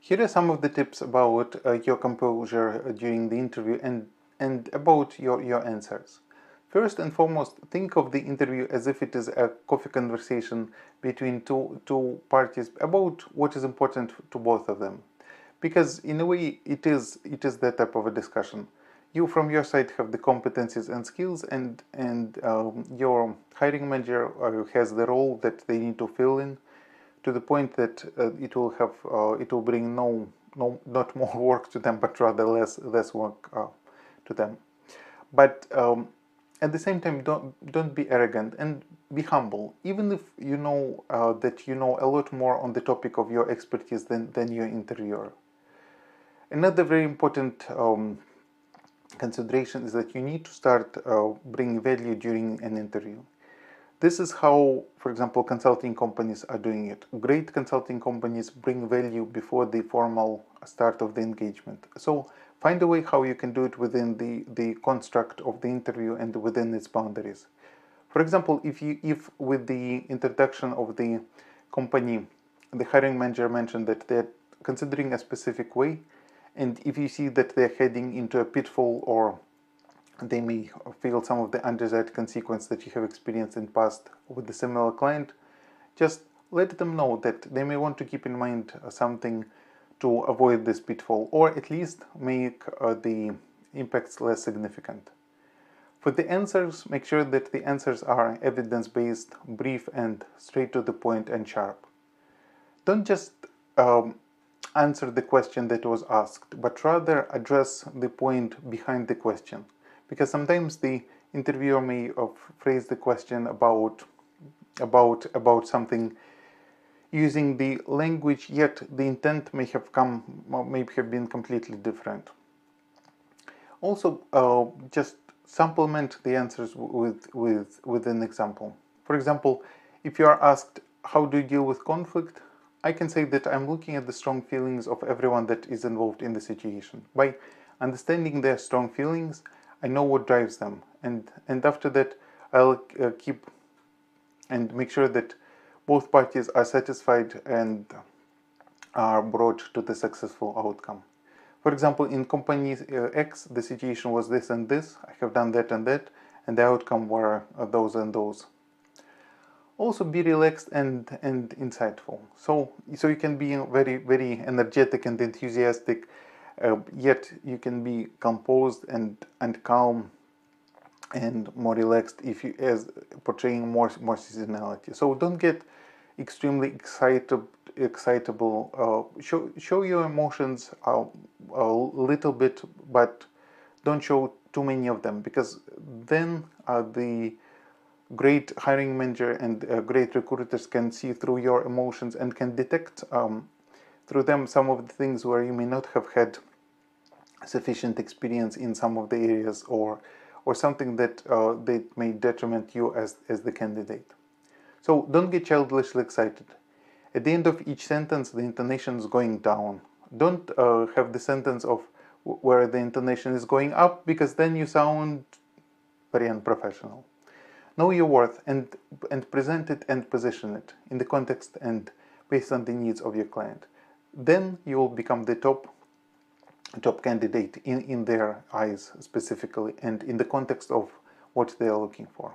Here are some of the tips about your composure during the interview and about your answers. First and foremost, think of the interview as if it is a coffee conversation between two parties about what is important to both of them. Because in a way, it is that type of a discussion. You from your side have the competencies and skills, and your hiring manager has the role that they need to fill in, to the point that it will bring not more work to them, but rather less work to them. But at the same time, don't be arrogant and be humble, even if you know that you know a lot more on the topic of your expertise than your interviewer. Another very important consideration is that you need to start bringing value during an interview. This is how, for example, consulting companies are doing it. Great consulting companies bring value before the formal start of the engagement. So find a way how you can do it within the construct of the interview and within its boundaries. For example, if with the introduction of the company, the hiring manager mentioned that they're considering a specific way, and if you see that they're heading into a pitfall, or they may feel some of the undesired consequence that you have experienced in past with a similar client, just let them know that they may want to keep in mind something to avoid this pitfall, or at least make the impacts less significant. For the answers, make sure that the answers are evidence-based, brief, and straight to the point and sharp. Don't just answer the question that was asked, but rather address the point behind the question. Because sometimes the interviewer may phrase the question about something using the language, yet the intent may have been completely different. Also, just supplement the answers with an example. For example, if you are asked, how do you deal with conflict? I can say that I'm looking at the strong feelings of everyone that is involved in the situation. By understanding their strong feelings, I know what drives them, and after that I'll keep and make sure that both parties are satisfied and are brought to the successful outcome. For example, in company X, the situation was this and this, I have done that and that, and the outcome were those and those. Also be relaxed and insightful. So you can be very, very energetic and enthusiastic, yet you can be composed and calm and more relaxed if you as portraying more seasonality. So don't get extremely excitable. Show your emotions a little bit, but don't show too many of them, because then the great hiring manager and great recruiters can see through your emotions and can detect through them some of the things where you may not have had sufficient experience in some of the areas, or something that may detriment you as the candidate. So don't get childishly excited. At the end of each sentence, the intonation is going down. Don't have the sentence of where the intonation is going up, because then you sound very unprofessional. Know your worth and present it and position it in the context and based on the needs of your client. Then you will become the top candidate in their eyes specifically, and in the context of what they are looking for.